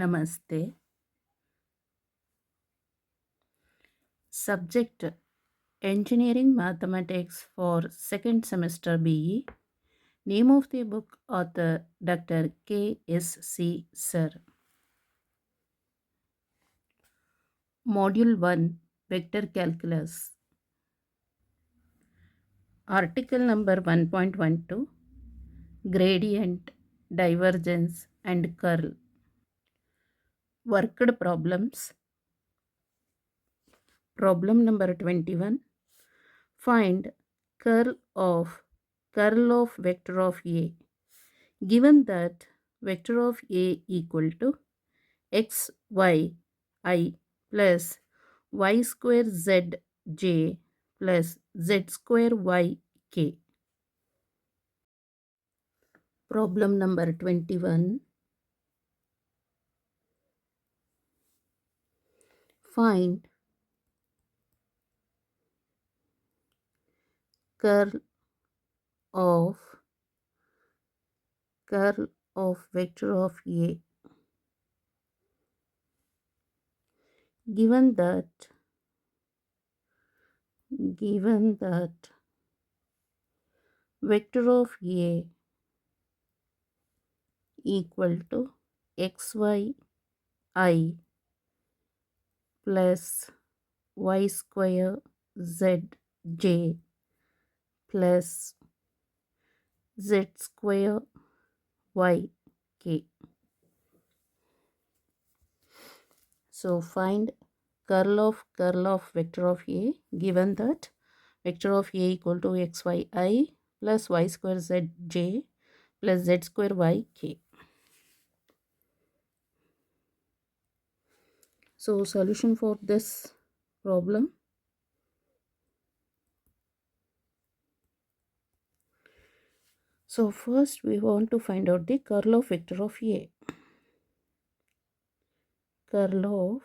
ನಮಸ್ತೆ. Subject Engineering Mathematics for second semester BE. Name of the book author Dr. K.S.C. Sir. Module 1 Vector Calculus. Article number 1.12 Gradient, Divergence and Curl. Worked problems. Problem number 21. Find curl of vector of A. Given that vector of A equal to x, y, I plus y square z, j plus z square y, k. Problem number 21. Find curl of vector of A. Given that vector of A equal to xy I plus y square z, j plus z square y, k. So find curl of vector of A given that vector of A equal to xy I plus y square z, j plus z square y, k. So solution for this problem. So first we want to find out the curl of vector of A. Curl of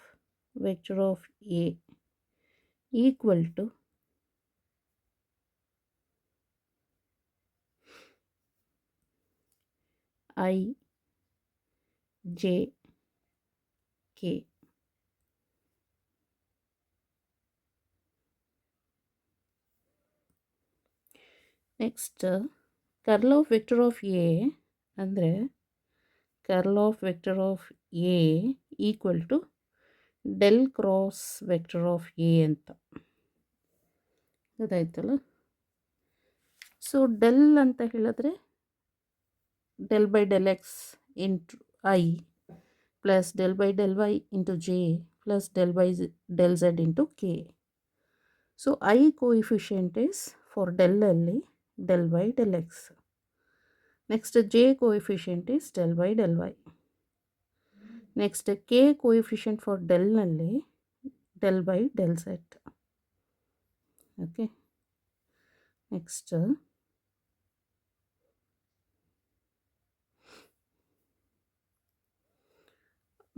vector of A equal to I, j, k. Next, curl of vector of A ಅಂದರೆ curl of vector of A equal to del cross vector of A ಅಂತ ಗೊತ್ತಾಯ್ತಲ್ಲ. So del ಅಂತ ಹೇಳಿದ್ರೆ del by del x into I plus del by del y into j plus del by del z into k. So I coefficient is for del ಅಲ್ಲಿ del by del x. Next j coefficient is del by del y. Next k coefficient for del ನಲ್ಲಿ del by del z. Okay. Next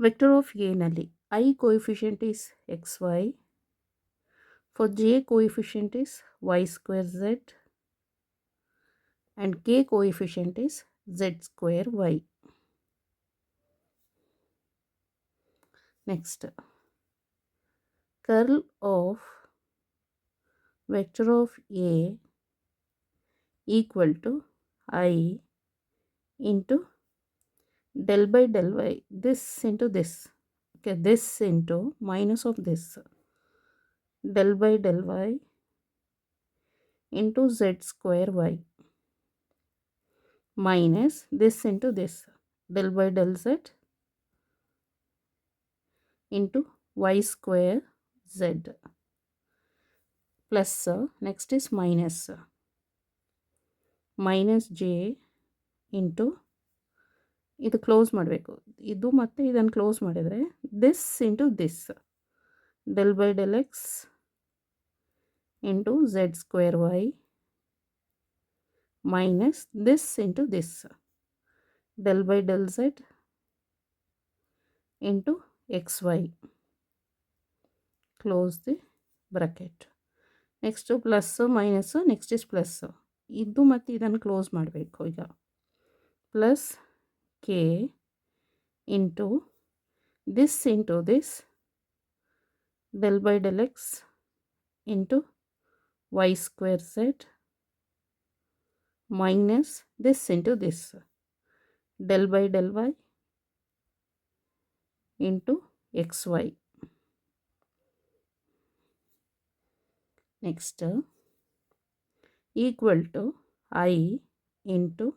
vector of A ನಲ್ಲಿ I coefficient is xy. For j coefficient is y square z and k coefficient is z square y. Next, curl of vector of A equal to I into del by del y, this into this. Okay, this into minus of this, del by del y into z square y minus this into this, del by del z into y square z plus next is minus j into ಇದು close ಮಾಡಬೇಕು, ಇದು ಮತ್ತು ಇದನ್ನು close ಮಾಡಿದರೆ this into this, del by del x into z square y minus this into this, del by del z into xy. Close the bracket. Next plus minus, next is plus, ಇದು ಮತ್ತು ಇದನ್ನು close ಮಾಡಬೇಕು ಈಗ, plus K into this into this del by del x into y square z minus this into this del by del y into xy. Next equal to I into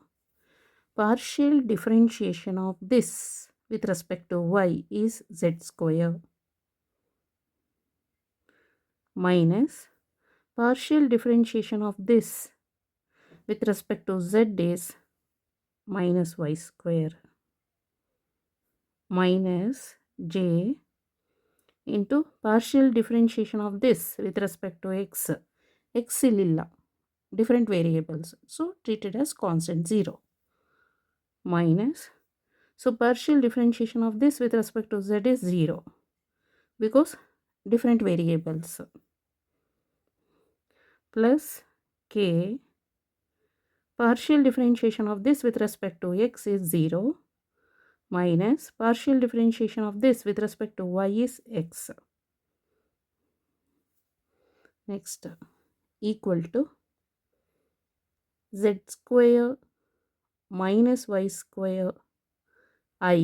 partial differentiation of this with respect to y is z square minus partial differentiation of this with respect to z is minus y square minus j into partial differentiation of this with respect to x. X illilla, different variables, so treated as constant 0 minus, so partial differentiation of this with respect to z is 0 because different variables, plus k, partial differentiation of this with respect to x is 0 minus partial differentiation of this with respect to y is x. Next equal to z square minus y square I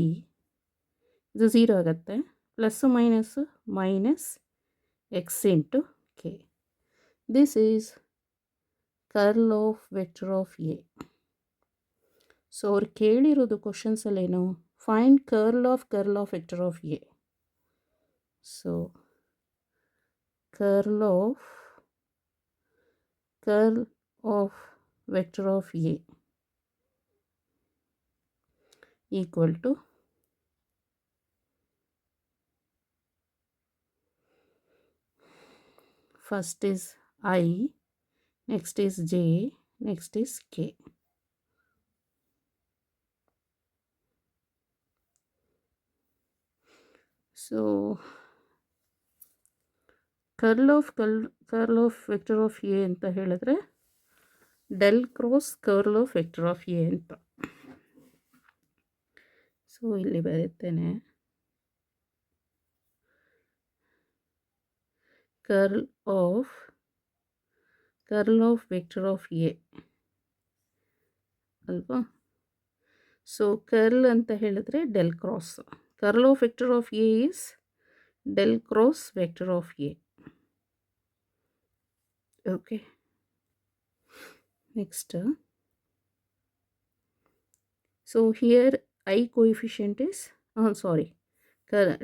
ಇದು 0 ಆಗುತ್ತೆ, plus minus minus X into K. This is curl of vector of A. So ಅವ್ರು ಕೇಳಿರೋದು ಕ್ವಶನ್ಸಲ್ಲೇನು, find curl of vector of A. So curl of vector of A equal to first is I, next is j, next is k. So curl of vector of A ಅಂತ ಹೇಳಿದ್ರೆ del cross curl of vector of A ಅಂತ. So ಇಲ್ಲಿ ಬರುತ್ತೇನೆ, curl of vector of A ಅಲ್ವಾ. So curl ಅಂತ ಹೇಳಿದ್ರೆ del cross, curl of vector of A is del cross vector of A. Okay, next so here I coefficient is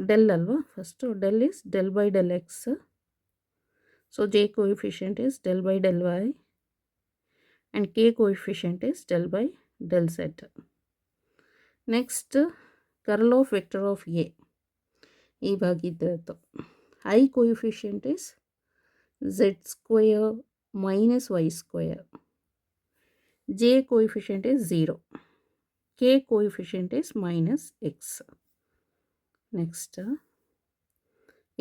del alva, first del is del by del x, so j coefficient is del by del y and k coefficient is del by del z. Next curl of vector of a, I coefficient is z square minus y square, j coefficient is 0, k coefficient is minus x. Next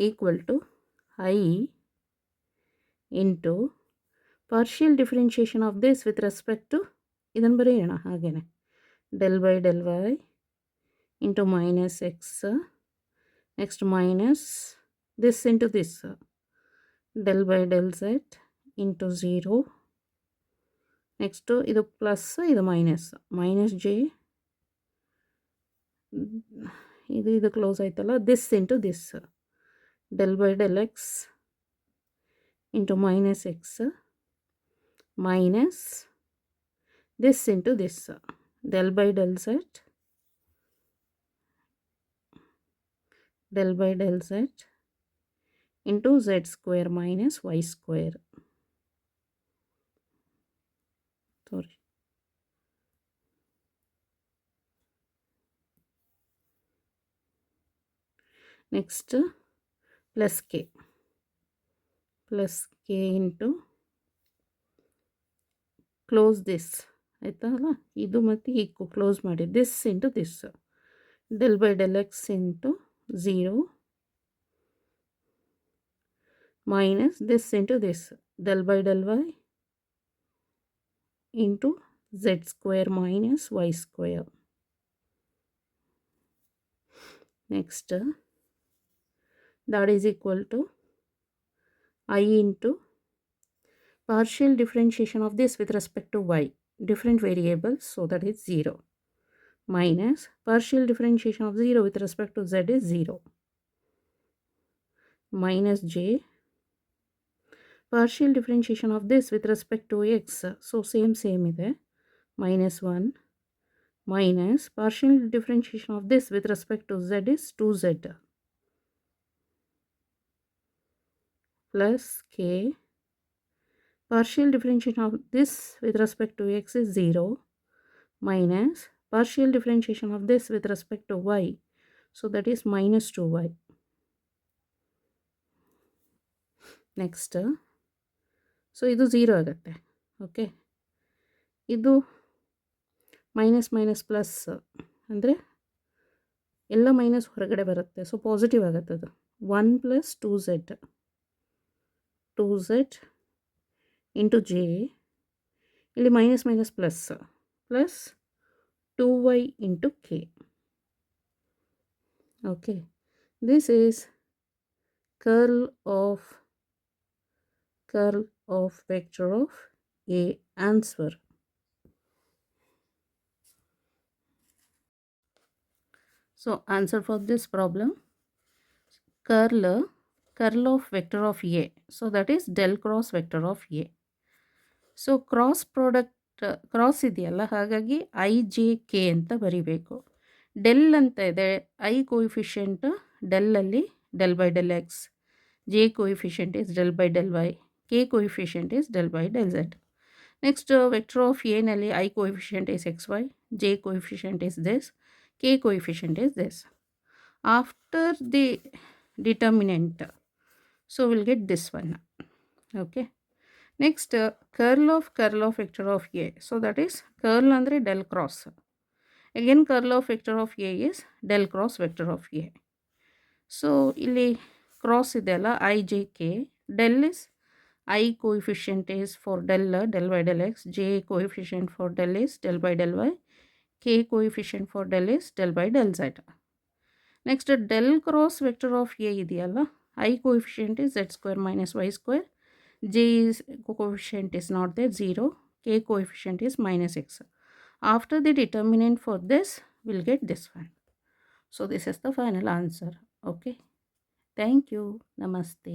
equal to I into partial differentiation of this with respect to ಇದನ್ನು ಬರೆಯೋಣ ಹಾಗೇನೆ, del by del y into minus x, next minus this into this del by del z into 0, next ಇದು plus ಇದು minus j, ಇದು close ಆಯ್ತಲ್ಲ, this into this del by del x into minus x minus this into this del by del z into z square minus y square. Sorry. Next plus k into close this ಆಯ್ತಲ್ಲ, ಇದು ಮತ್ತು ಈಕ್ವು close ಮಾಡಿ, this into this del by del x into 0 minus this into this del by del y into z square minus y square. Next, that is equal to I into partial differentiation of this with respect to y, different variables, so that is 0, minus partial differentiation of 0 with respect to z is 0, minus j partial differentiation of this with respect to x, so same ಇದೆ, minus 1, minus partial differentiation of this with respect to z is 2z, plus k partial differentiation of this with respect to x is 0, minus partial differentiation of this with respect to y, so that is minus 2y. Next, so ಇದು 0 ಆಗುತ್ತೆ. Okay, ಇದು minus minus plus ಅಂದರೆ ಎಲ್ಲ minus ಹೊರಗಡೆ ಬರುತ್ತೆ, so positive ಆಗುತ್ತೆ ಅದು. 1 plus 2z into J, ಇಲ್ಲಿ minus minus plus 2y into K. Okay, this is curl of vector of A, answer. So answer for this problem, curl of vector of A, so that is del cross vector of A. So cross product cross ಇದೆಯಲ್ಲ, ಹಾಗಾಗಿ I J K ಅಂತ ಬರಿಬೇಕು. Del ಅಂತ ಇದೆ, I coefficient ಡೆಲ್ಲಲ್ಲಿ del by del X, j coefficient is del by del y, k coefficient is del by del z. Next, vector of A nalli I coefficient is xy, j coefficient is this, k coefficient is this. After the determinant, so we'll get this one. Okay. Next, curl of vector of A, so that is curl andre del cross. Again curl of vector of A is del cross vector of A. So ಇಲ್ಲಿ cross ಇದೆಯಲ್ಲ I J K, del is I coefficient is for del by del X, J coefficient for del is del by del Y, K coefficient for del is del by del Z. Next del cross vector of A ಇದೆಯಲ್ಲ, I coefficient is Z square minus Y square, J is coefficient is not there 0, K coefficient is minus x. After the determinant for this, we'll get this one. So this is the final answer. Okay. Thank you. Namaste.